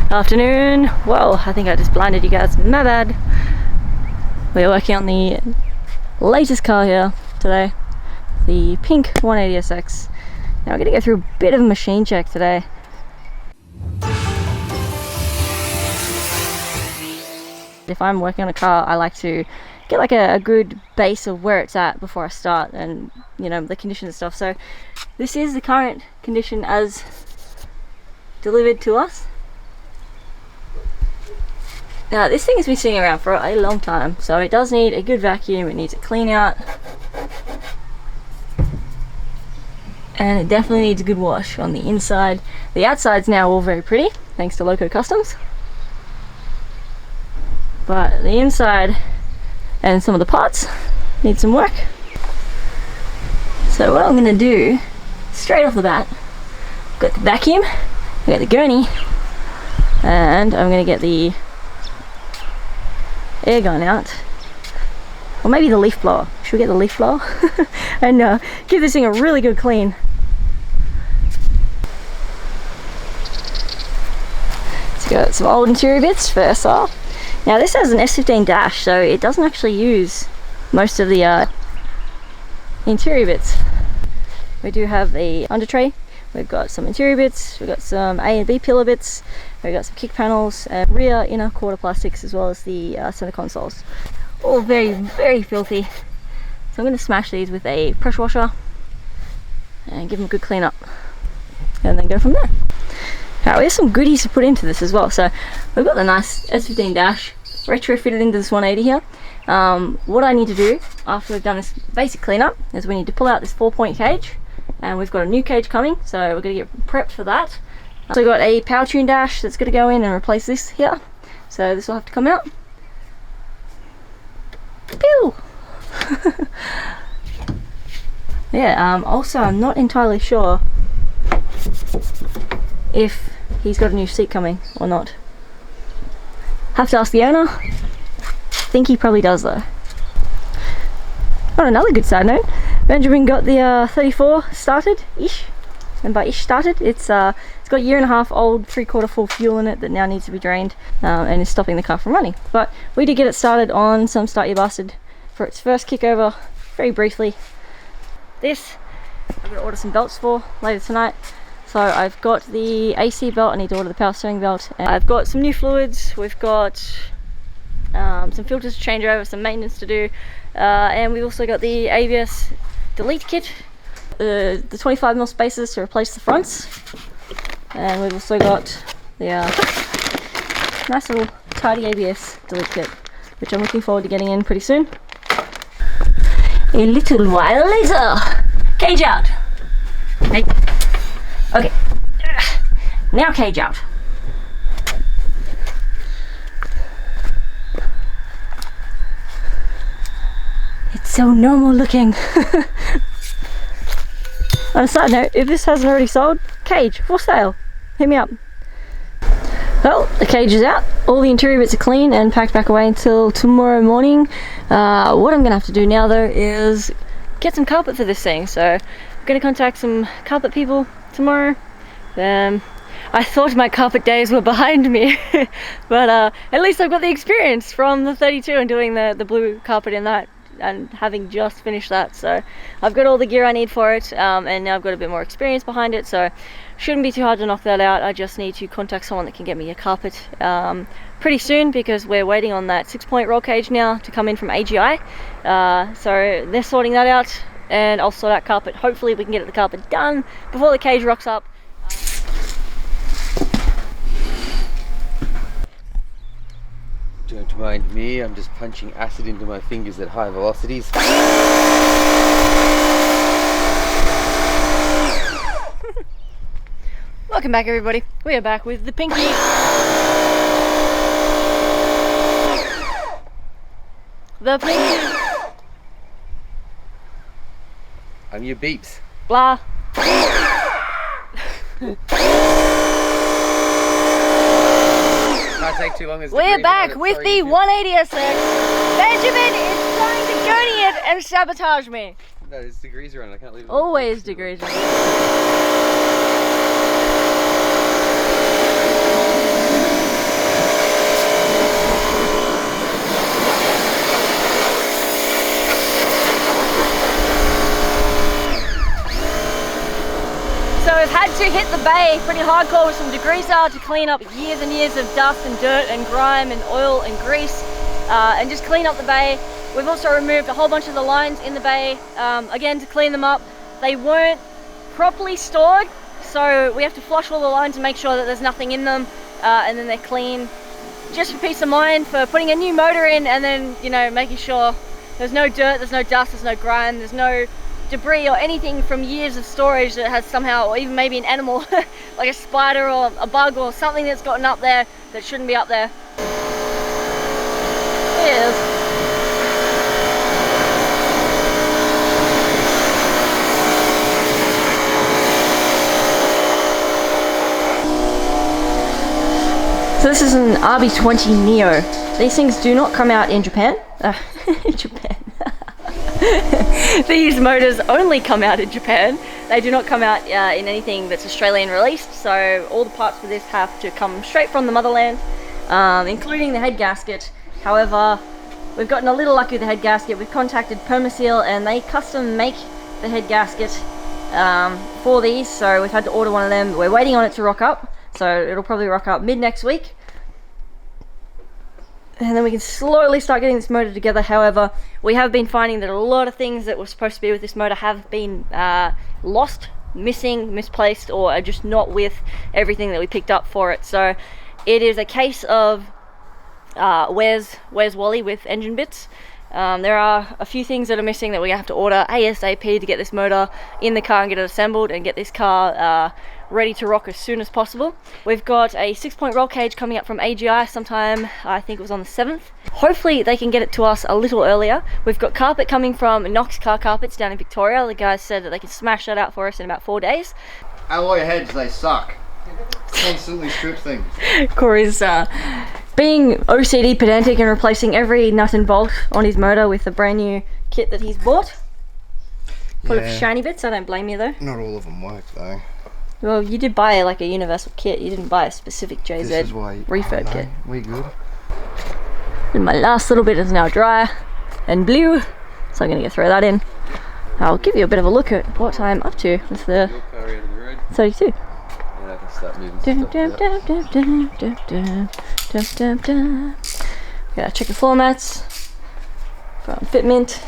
Afternoon. Well, I think I just blinded you guys. My bad. We're working on the latest car here today, the pink 180SX. Now we're going to go through a bit of a machine check today. If I'm working on a car, I like to get like a good base of where it's at before I start, and you know, the condition and stuff. So this is the current condition as delivered to us. Now this thing has been sitting around for a long time, so it does need a good vacuum, it needs a clean out, and it definitely needs a good wash on the inside. The outside's now all very pretty, thanks to Loco Customs, but the inside and some of the parts need some work. So what I'm going to do, straight off the bat, I've got the vacuum, I've got the gurney, and I'm going to get the air gun out, or maybe the leaf blower. Should we get the leaf blower? And give this thing a really good clean. So got some old interior bits first off. Now this has an S15 dash, so it doesn't actually use most of the interior bits. We do have a under tray. We've got some interior bits, we've got some A and B pillar bits, we've got some kick panels, and rear inner quarter plastics, as well as the center consoles. All very, very filthy. So I'm going to smash these with a pressure washer and give them a good clean up, and then go from there. Now, there's some goodies to put into this as well. So we've got the nice S15 dash retrofitted into this 180 here. What I need to do after we've done this basic cleanup is we need to pull out this 4-point cage. And we've got a new cage coming, so we're going to get prepped for that. So we've got a power tune dash that's going to go in and replace this here. So this will have to come out. Pew! Yeah, also I'm not entirely sure if he's got a new seat coming or not. Have to ask the owner. I think he probably does though. On another good side note, Benjamin got the 34 started-ish, and by ish started, it's got a 1.5 old 3/4 full fuel in it that now needs to be drained, and is stopping the car from running. But we did get it started on some Start Your Bastard for its first kick over, very briefly. This, I'm going to order some belts for later tonight. So I've got the AC belt, I need to order the power steering belt, and I've got some new fluids, we've got some filters to change over, some maintenance to do, and we've also got the ABS delete kit, the 25mm spacers to replace the fronts, and we've also got the nice little tidy ABS delete kit, which I'm looking forward to getting in pretty soon. A little while later. Cage out. Hey. Okay. Now cage out. It's so normal looking. On a side note, if this hasn't already sold, cage for sale. Hit me up. Well, the cage is out. All the interior bits are clean and packed back away until tomorrow morning. What I'm going to have to do now though is get some carpet for this thing. So I'm going to contact some carpet people tomorrow. I thought my carpet days were behind me, but at least I've got the experience from the 32 and doing the blue carpet in that, and having just finished that. So I've got all the gear I need for it, and now I've got a bit more experience behind it, so shouldn't be too hard to knock that out. I just need to contact someone that can get me a carpet pretty soon, because we're waiting on that 6-point roll cage now to come in from AGI. So they're sorting that out, and I'll sort out carpet. Hopefully we can get the carpet done before the cage rocks up. Don't mind me, I'm just punching acid into my fingers at high velocities. Welcome back everybody. We are back with the Pinky. The Pinky. I'm your beeps. Blah. Can't take too long. We're back with the 180SX. Benjamin is trying to gurney it and sabotage me. No, there's degrees around. I can't leave it. Always degrees around. hit the bay pretty hardcore with some degreaser to clean up years and years of dust and dirt and grime and oil and grease, and just clean up the bay. We've also removed a whole bunch of the lines in the bay, again to clean them up. They weren't properly stored, so we have to flush all the lines and make sure that there's nothing in them, and then they're clean. Just for peace of mind, for putting a new motor in, and then, you know, making sure there's no dirt, there's no dust, there's no grime, there's no debris or anything from years of storage that has somehow, or even maybe an animal, like a spider or a bug or something that's gotten up there that shouldn't be up there. There it is. So this is an RB20 Neo. These things do not come out in Japan. Japan. These motors only come out in Japan. They do not come out in anything that's Australian released. So all the parts for this have to come straight from the motherland, including the head gasket. However, we've gotten a little lucky with the head gasket. We've contacted Permaseal and they custom make the head gasket for these. So we've had to order one of them. We're waiting on it to rock up. So it'll probably rock up mid next week. And then we can slowly start getting this motor together. However, we have been finding that a lot of things that were supposed to be with this motor have been lost, missing, misplaced, or are just not with everything that we picked up for it. So it is a case of where's Wally with engine bits. There are a few things that are missing that we're gonna have to order ASAP to get this motor in the car and get it assembled and get this car ready to rock as soon as possible. We've got a 6-point roll cage coming up from AGI sometime, I think it was on the 7th. Hopefully they can get it to us a little earlier. We've got carpet coming from Knox Car Carpets down in Victoria. The guys said that they can smash that out for us in about 4 days. Alloy heads, they suck. Constantly strip things. Corey's being OCD pedantic and replacing every nut and bolt on his motor with a brand new kit that he's bought. Full of shiny bits. I don't blame you though. Not all of them work though. Well, you did buy like a universal kit. You didn't buy a specific JZ refurb kit. We good. And my last little bit is now dry and blue, so I'm gonna throw that in. I'll give you a bit of a look at what I'm up to with the 32. And I can start moving Yeah, check the floor mats from Fitment.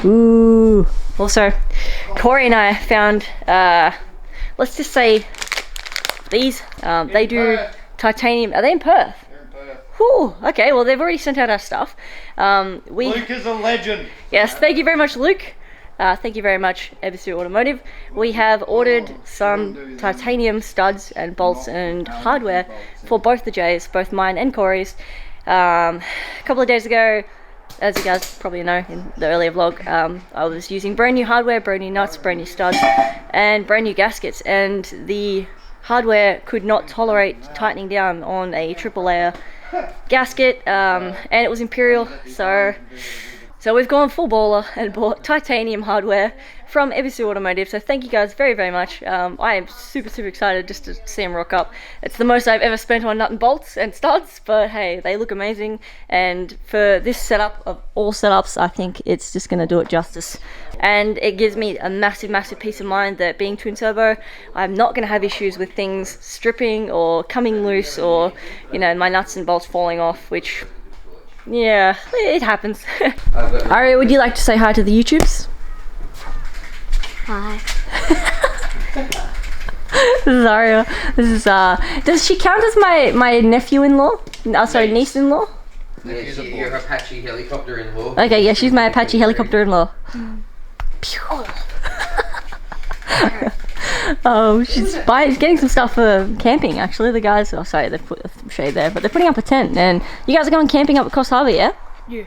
Ooh. Also, Corey and I found, let's just say these, they do titanium. Are they in Perth? They're in Perth. Whew, okay, well they've already sent out our stuff. Luke is a legend. Yes, thank you very much, Luke. Thank you very much, Ebisu Automotive. We have ordered some titanium studs and bolts and hardware for both the J's, both mine and Corey's. A couple of days ago, as you guys probably know in the earlier vlog, I was using brand new hardware, brand new nuts, brand new studs, and brand new gaskets, and the hardware could not tolerate tightening down on a triple layer gasket, and it was Imperial, so we've gone full baller and bought titanium hardware from Ebisu Automotive. So thank you guys very, very much. I am super, super excited just to see them rock up. It's the most I've ever spent on nut and bolts and studs, but hey, they look amazing. And for this setup of all setups, I think it's just gonna do it justice. And it gives me a massive, massive peace of mind that being twin turbo, I'm not gonna have issues with things stripping or coming loose or, you know, my nuts and bolts falling off, which, yeah, it happens. Aria, would you like to say hi to the YouTubes? Hi. This is Aria. This is does she count as my nephew-in-law? Sorry, niece-in-law? Yeah, your Apache helicopter-in-law. Okay, yeah, she's my Apache helicopter-in-law. Oh, she's getting some stuff for camping actually. The guys, oh sorry, they've put a shade there, but they're putting up a tent, and you guys are going camping up at Coast Harbour, yeah? Yeah.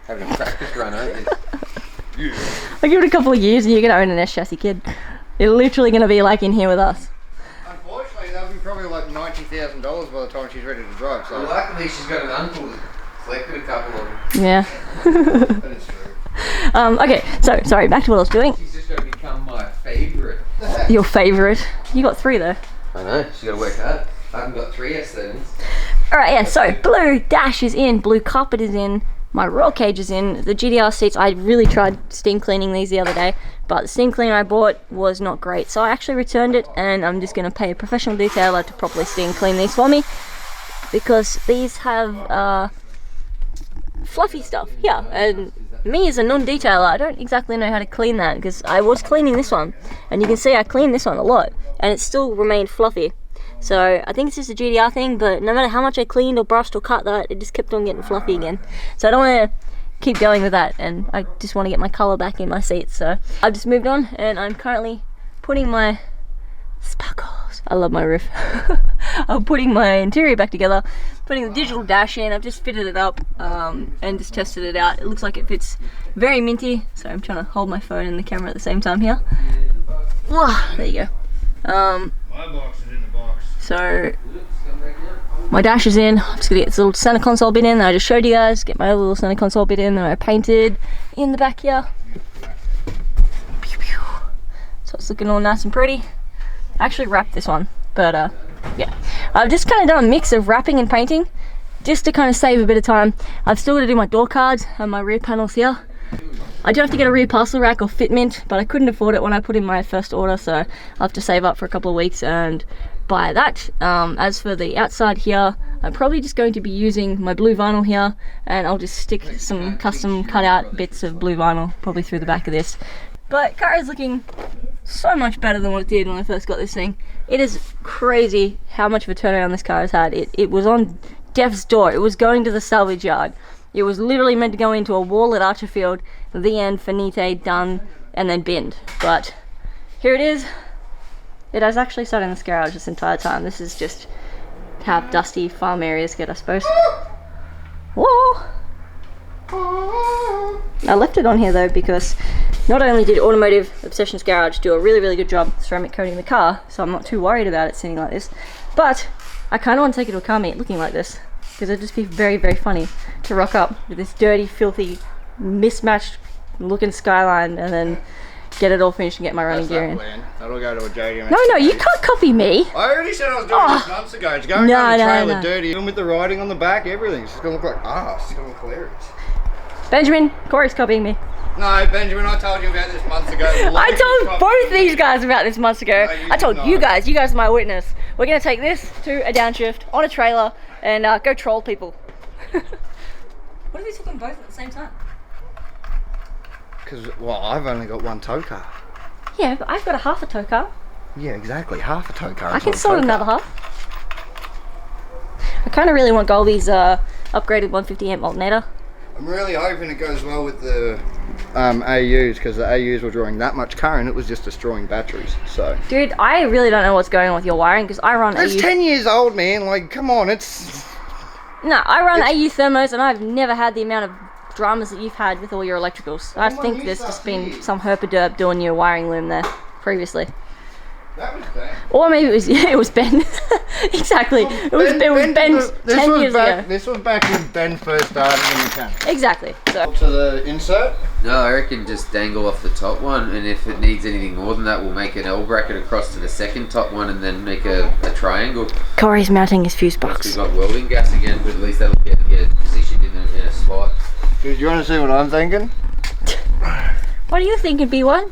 Having a practice run, aren't you? I'll give it a couple of years and you're gonna own an S chassis, kid. You're literally gonna be like in here with us. Unfortunately, they'll be probably like $90,000 by the time she's ready to drive. So well, luckily she's got an uncle that collected a couple of them. Yeah. that is true. Okay, so sorry, back to what I was doing. She's just got to become my favourite. Your favourite? You got 3 though. I know, she's got to work hard. I haven't got 3 S7s. Alright, yeah, so blue dash is in, blue carpet is in, my roll cage is in, the GDR seats, I really tried steam cleaning these the other day, but the steam cleaner I bought was not great, so I actually returned it, and I'm just going to pay a professional detailer to properly steam clean these for me, because these have fluffy stuff here, and me as a non-detailer, I don't exactly know how to clean that, because I was cleaning this one, and you can see I cleaned this one a lot, and it still remained fluffy. So I think it's just a GDR thing, but no matter how much I cleaned or brushed or cut that, it just kept on getting fluffy again. So I don't want to keep going with that, and I just want to get my colour back in my seats. So I've just moved on, and I'm currently putting my sparkles, I love my roof. I'm putting my interior back together, putting the digital dash in. I've just fitted it up and just tested it out. It looks like it fits very minty, so I'm trying to hold my phone and the camera at the same time here. There you go. My box is in the box. So my dash is in. I'm just gonna get this little center console bit in that I just showed you guys, get my other little center console bit in that I painted in the back here. Pew, pew. So it's looking all nice and pretty. I actually wrapped this one, but yeah. I've just kind of done a mix of wrapping and painting just to kind of save a bit of time. I've still got to do my door cards and my rear panels here. I do have to get a rear parcel rack or fitment, but I couldn't afford it when I put in my first order, so I'll have to save up for a couple of weeks and buy that. As for the outside here, I'm probably just going to be using my blue vinyl here, and I'll just stick some custom cut out bits of blue vinyl probably through the back of this. But car is looking so much better than what it did when I first got this thing. It is crazy how much of a turnaround this car has had. It was on death's door. It was going to the salvage yard. It was literally meant to go into a wall at Archerfield, the end, finite, done, and then binned. But here it is. It has actually sat in this garage this entire time. This is just how dusty farm areas get, I suppose. Whoa! I left it on here though because not only did Automotive Obsessions Garage do a really good job ceramic coating the car, so I'm not too worried about it sitting like this, but I kind of want to take it to a car meet looking like this, because it'd just be very very funny to rock up with this dirty, filthy, mismatched looking Skyline and then get it all finished and get my running gear in. That'll go to a JDM. No, you can't copy me. I already said I was doing this months ago. It's going down the trailer dirty, even with the writing on the back, everything. It's gonna look like ass. It's gonna look hilarious. Benjamin, Corey's copying me. No, Benjamin, I told you about this months ago. I told both these guys about this months ago. No, I told you guys are my witness. We're gonna take this to a downshift on a trailer and go troll people. What if we took them both at the same time? Because, well, I've only got one tow car. Yeah, but I've got a half a tow car. Yeah, exactly. Half a tow car. I can sort another half. I kind of really want Goldie's upgraded 150 amp alternator. I'm really hoping it goes well with the AUs, because the AUs were drawing that much current, it was just destroying batteries. So, dude, I really don't know what's going on with your wiring, because I run it's 10 years old, man. Like, come on, it's... No, I run AU thermos, and I've never had the amount of dramas that you've had with all your electricals. I think there's just been some herpaderp doing your wiring loom there previously. That was Ben. Or maybe it was Ben. Exactly. It was Ben 10 years ago. This was back when Ben first started in the mechanic. Exactly. So. To the insert? No, I reckon just dangle off the top one, and if it needs anything more than that, we'll make an L bracket across to the second top one and then make a triangle. Corey's mounting his fuse box. We've got welding gas again, but at least that'll get positioned in a spot. Dude, you want to see what I'm thinking? What are you thinking, B1?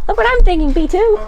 Look what I'm thinking, B2.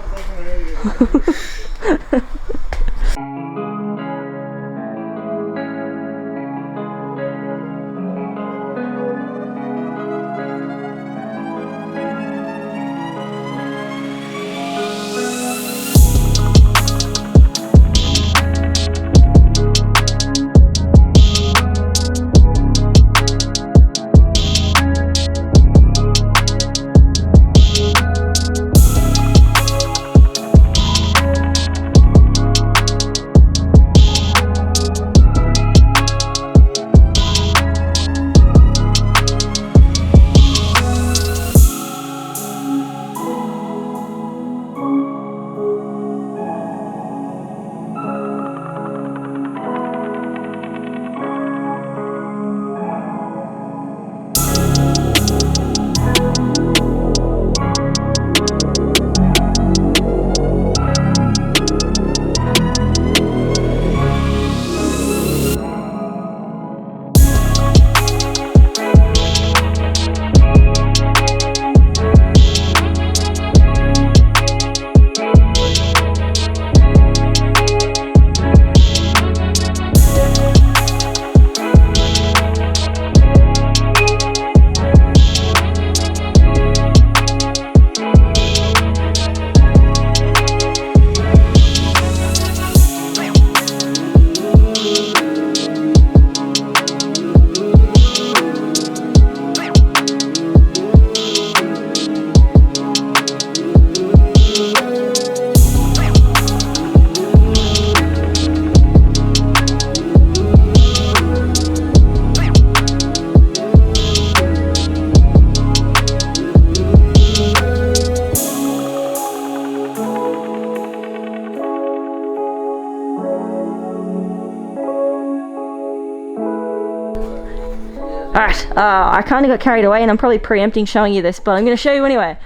Alright, I kind of got carried away and I'm probably preempting showing you this, but I'm going to show you anyway.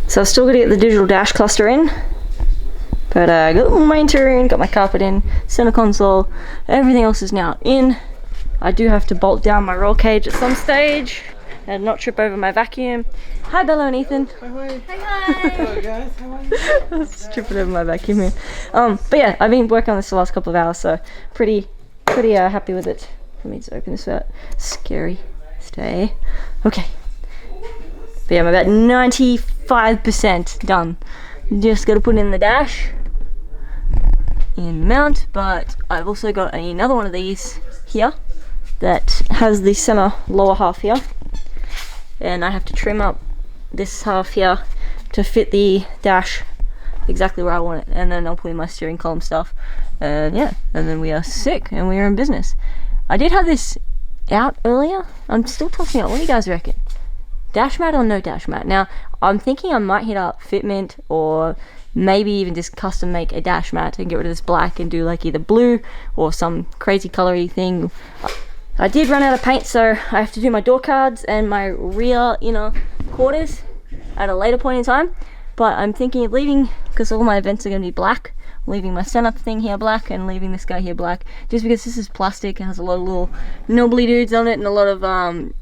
So I've still got to get the digital dash cluster in, but I got my interior in, got my carpet in, center console, everything else is now in. I do have to bolt down my roll cage at some stage and not trip over my vacuum. Hi Bella and Ethan. Hi. Hello guys, how are you? I was tripping over my vacuum here. But yeah, I've been working on this the last couple of hours, so pretty happy with it. Let me just open this out. Scary. Stay. Okay. But yeah, I'm about 95% done. Just gotta put in the dash in the mount, but I've also got another one of these here that has the center lower half here, and I have to trim up this half here to fit the dash exactly where I want it, and then I'll put in my steering column stuff, and yeah, and then we are sick and we are in business. I did have this out earlier. I'm still tossing it. What do you guys reckon? Dash mat or no dash mat? Now I'm thinking I might hit up Fitment or maybe even just custom make a dash mat and get rid of this black and do like either blue or some crazy colory thing. I did run out of paint, so I have to do my door cards and my rear inner quarters at a later point in time, but I'm thinking of leaving, because all my events are going to be black, leaving my center thing here black and leaving this guy here black, just because this is plastic and has a lot of little knobbly dudes on it and a lot of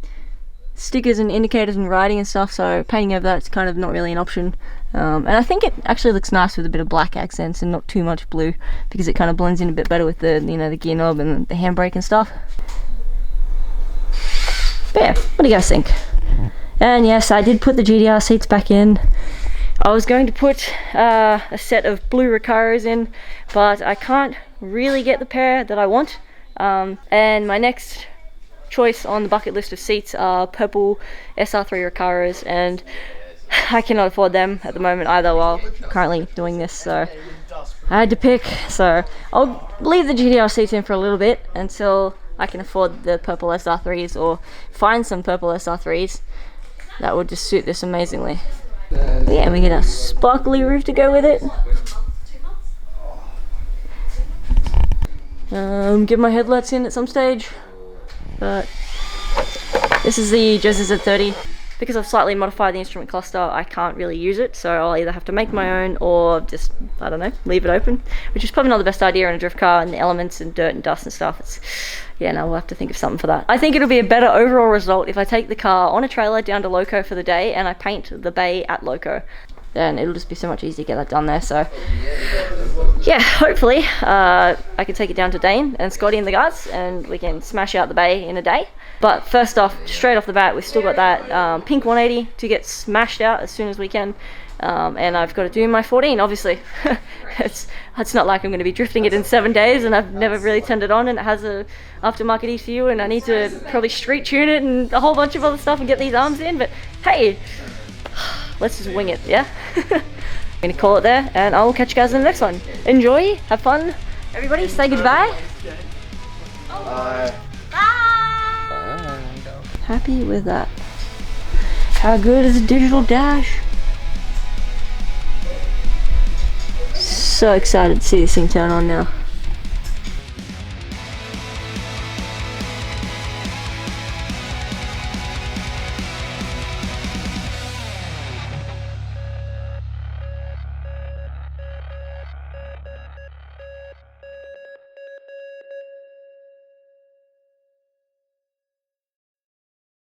stickers and indicators and writing and stuff, so painting over that's kind of not really an option. And I think it actually looks nice with a bit of black accents and not too much blue, because it kind of blends in a bit better with the, you know, the gear knob and the handbrake and stuff. But yeah, what do you guys think? And yes, I did put the GDR seats back in. I was going to put a set of blue Recaros in, but I can't really get the pair that I want. And my next choice on the bucket list of seats are purple SR3 Recaros, and I cannot afford them at the moment either while currently doing this, so I had to pick. So I'll leave the GDR seats in for a little bit until I can afford the purple SR3s or find some purple SR3s that would just suit this amazingly. But yeah, we get a sparkly roof to go with it. Get my headlights in at some stage, but this is the Joseph Z30. Because I've slightly modified the instrument cluster, I can't really use it, so I'll either have to make my own or just, I don't know, leave it open, which is probably not the best idea in a drift car, and the elements and dirt and dust and stuff. It's, yeah, no, we'll have to think of something for that. I think it'll be a better overall result if I take the car on a trailer down to Loco for the day and I paint the bay at Loco. Then it'll just be so much easier to get that done there. So yeah, hopefully I can take it down to Dane and Scotty and the guys and we can smash out the bay in a day. But first off, straight off the bat, we've still got that pink 180 to get smashed out as soon as we can. And I've got to do my 14, obviously. It's not like I'm going to be drifting it in 7 days, and I've never really turned it on, and it has a aftermarket ECU, and I need to probably street tune it and a whole bunch of other stuff and get these arms in, but hey, let's just wing it, yeah? I'm going to call it there, and I will catch you guys in the next one. Enjoy, have fun, everybody, say goodbye. Bye. Bye! Happy with that. How good is a digital dash? So excited to see this thing turn on now.